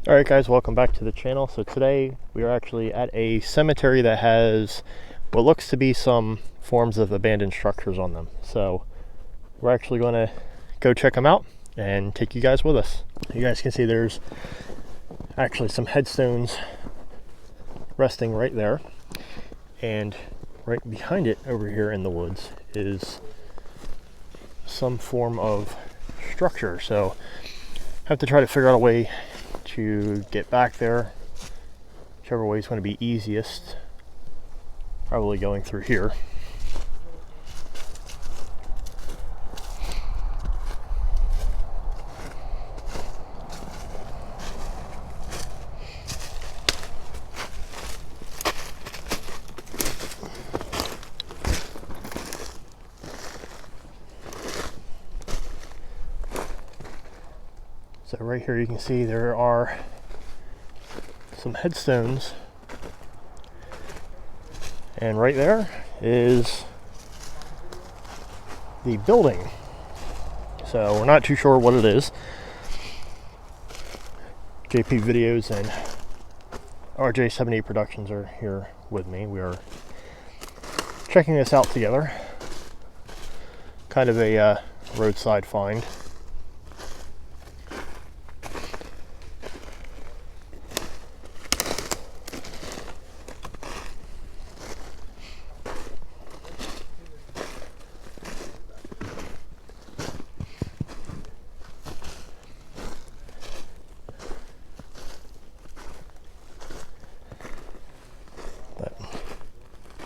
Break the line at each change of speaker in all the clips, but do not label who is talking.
Alright guys, welcome back to the channel. So today we are actually at a cemetery that has what looks to be some forms of abandoned structures on them. So we're actually going to go check them out and take you guys with us. You guys can see there's actually some headstones resting right there, and right behind it over here in the woods is some form of structure. So I have to try to figure out a way to get back there, whichever way is going to be easiest. Probably going through here. So right here you can see there are some headstones, and right there is the building. So we're not too sure what it is. JPVideos and RJ78 Productions are here with me. We are checking this out together. Kind of a roadside find.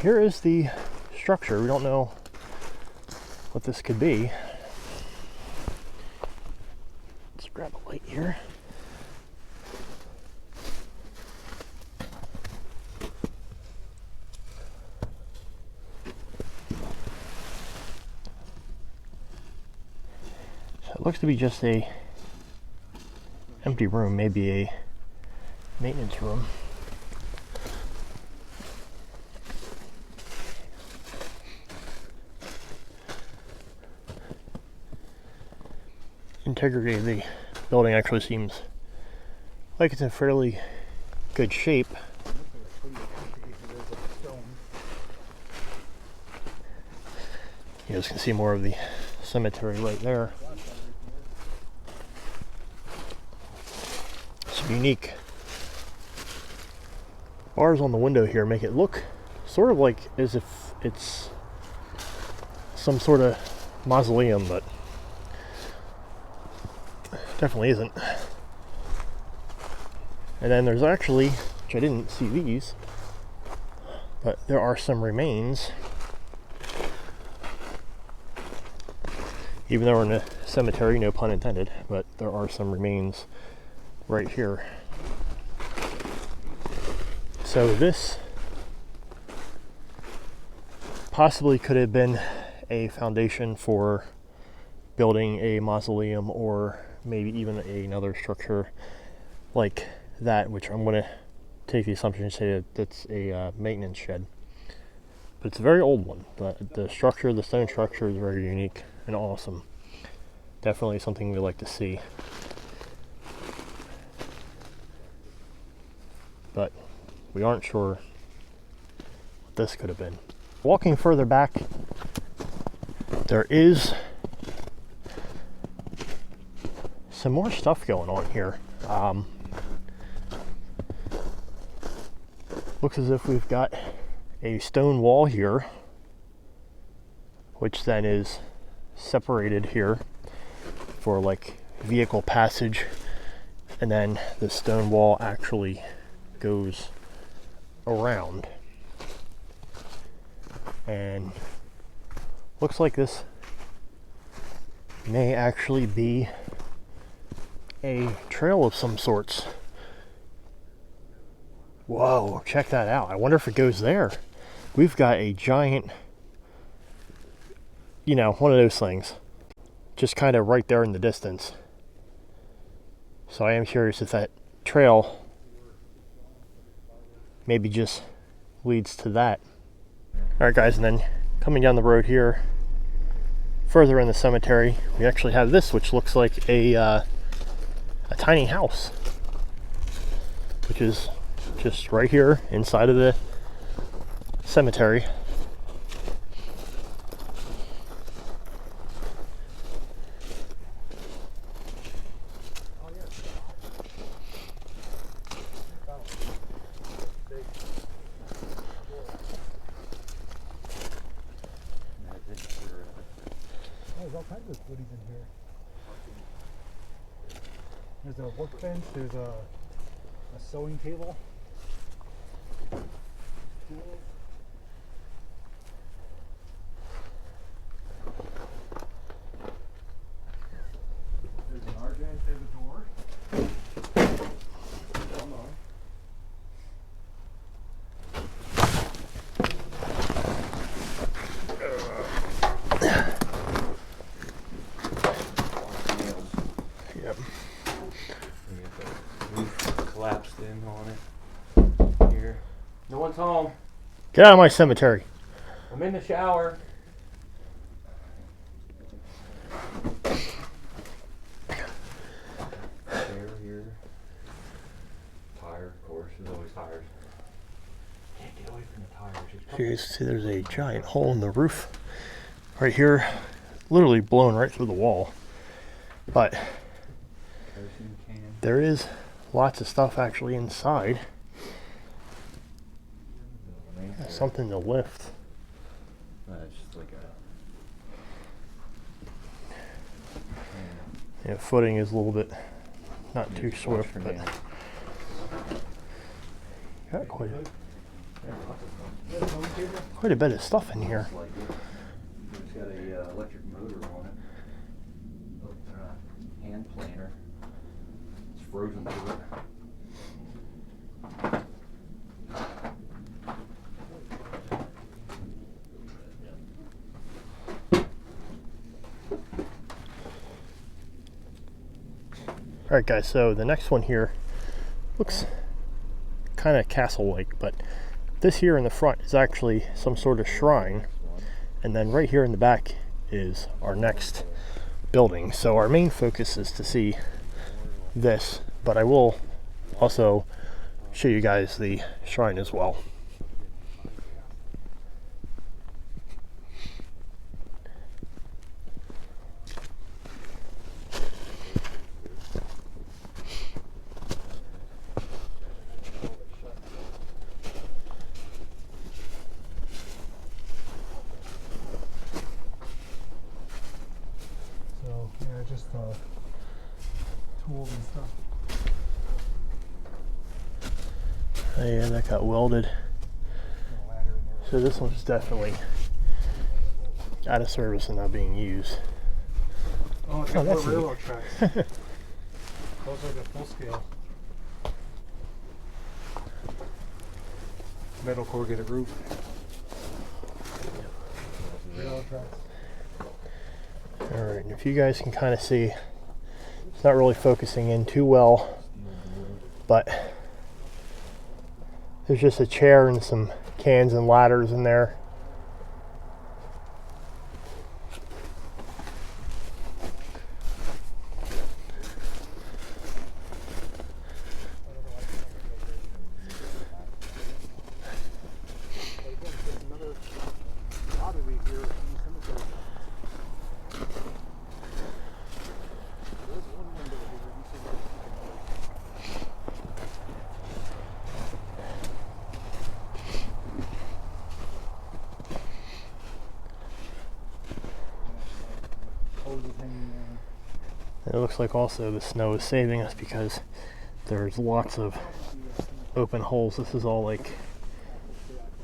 Here is the structure. We don't know what this could be. Let's grab a light here. So it looks to be just a empty room, maybe a maintenance room. Integrity of the building actually seems like it's in fairly good shape. You guys can see more of the cemetery right there. Some unique bars on the window here make it look sort of like as if it's some sort of mausoleum, but definitely isn't. And then there's actually, which I didn't see these, but there are some remains. Even though we're in a cemetery, no pun intended, but there are some remains right here. So this possibly could have been a foundation for building a mausoleum, or maybe even another structure like that, which I'm going to take the assumption to say that it's a maintenance shed. But it's a very old one. The structure, the stone structure, is very unique and awesome. Definitely something we like to see. But we aren't sure what this could have been. Walking further back, there is some more stuff going on here. Looks as if we've got a stone wall here, which then is separated here for like vehicle passage, and then the stone wall actually goes around, and looks like this may actually be a trail of some sorts. Whoa, check that out. I wonder if it goes there. We've got a giant, you know, one of those things, just kind of right there in the distance. So I am curious if that trail maybe just leads to that. All right guys, and then coming down the road here, further in the cemetery, we actually have this, which looks like a tiny house. which is just right here inside of the cemetery.
There's all kinds of goodies in here. There's a workbench, there's a sewing table. Tools. There's an RJ, there's a door. Come on.
Collapsed in on it. Here. No one's home.
Get out of my cemetery.
I'm in the shower. Chair here. Tire, of course. There's always tires. Can't get away from the tires.
Here you see there's a giant hole in the roof right here, literally blown right through the wall. But there is lots of stuff actually inside. Something to lift.
It's just like a...
Yeah, footing is a little bit not too swift, but got quite a bit of stuff in here.
It's got a electric motor on it. Hand planer. It's frozen to it.
Alright guys, so the next one here looks kind of castle-like, but this here in the front is actually some sort of shrine, and then right here in the back is our next building. So our main focus is to see this, but I will also show you guys the shrine as well.
So, yeah, just tools and stuff.
Oh, yeah, that got welded. So this one's definitely out of service and not being used.
Oh, it's got more railroad tracks. Those are the full scale. Metal corrugated roof. Railroad tracks.
Alright, if you guys can kind of see, it's not really focusing in too well, but there's just a chair and some cans and ladders in there. It looks like also the snow is saving us because there's lots of open holes. This is all like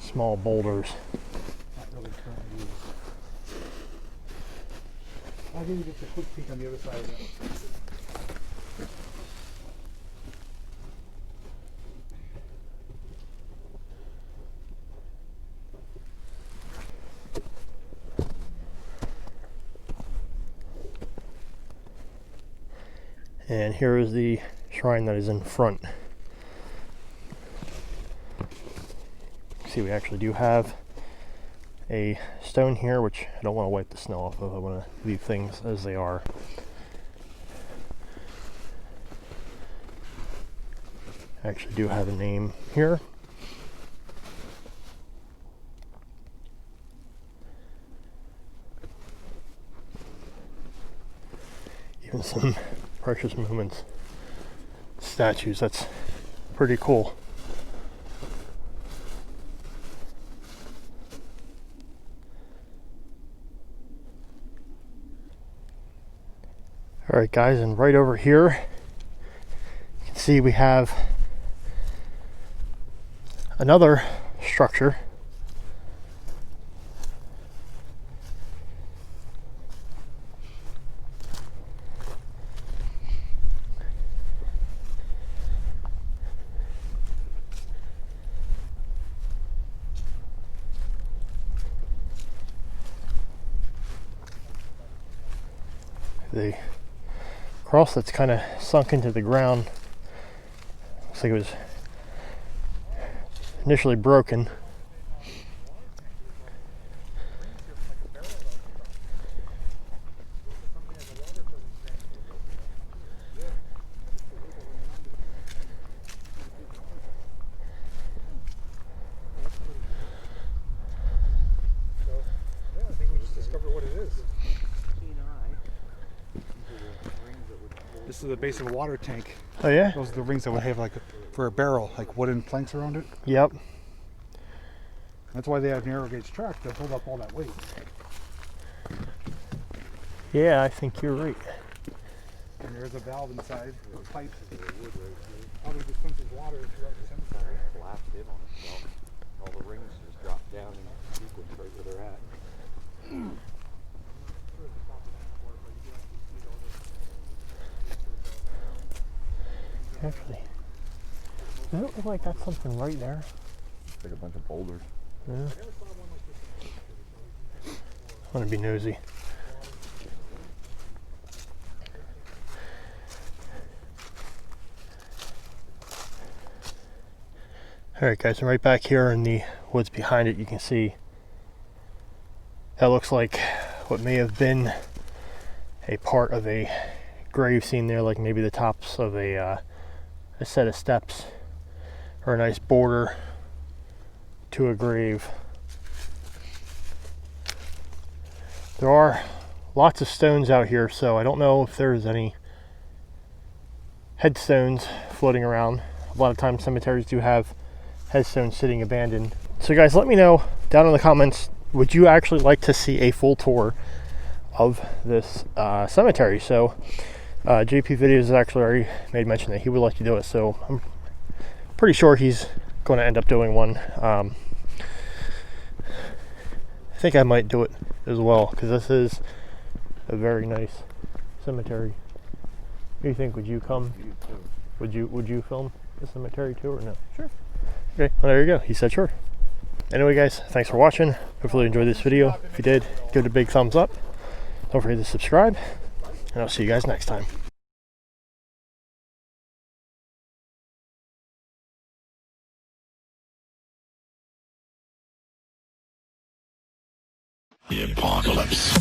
small boulders.
I'll give you just a quick peek on the other side of that.
And here is the shrine that is in front. See, we actually do have a stone here, which I don't want to wipe the snow off of. I want to leave things as they are. I actually do have a name here. Even some Precious Moments statues. That's pretty cool. Alright guys, and right over here you can see we have another structure. The cross that's kind of sunk into the ground. Looks like it was initially broken.
I think we just discovered what it is. This is the base of a water tank.
Oh yeah?
Those are the rings that would have like for a barrel, like wooden planks around it.
Yep.
That's why they have narrow gauge track to hold up all that weight.
Yeah, I think you're right.
And there's a valve inside, a pipe. Probably dispenses water throughout the cemetery.
Collapsed in on itself. All the rings just dropped down in sequence right where they're at.
Actually, does it look like that's something right there?
It's like a bunch of boulders.
Yeah. I want to be nosy. Alright guys, and right back here in the woods behind it, you can see that looks like what may have been a part of a grave scene there, like maybe the tops of a set of steps or a nice border to a grave. There are lots of stones out here, so I don't know if there's any headstones floating around. A lot of times cemeteries do have headstones sitting abandoned. So guys, let me know down in the comments, would you actually like to see a full tour of this cemetery? So JPVideos has actually already made mention that he would like to do it, so I'm pretty sure he's going to end up doing one. I think I might do it as well, because this is a very nice cemetery. What do you think? Would you come? Would you film the cemetery too, or no? Sure. Okay, well there you go. He said sure. Anyway guys, thanks for watching. Hopefully you enjoyed this video. If you did, give it a big thumbs up. Don't forget to subscribe, and I'll see you guys next time.
The apocalypse.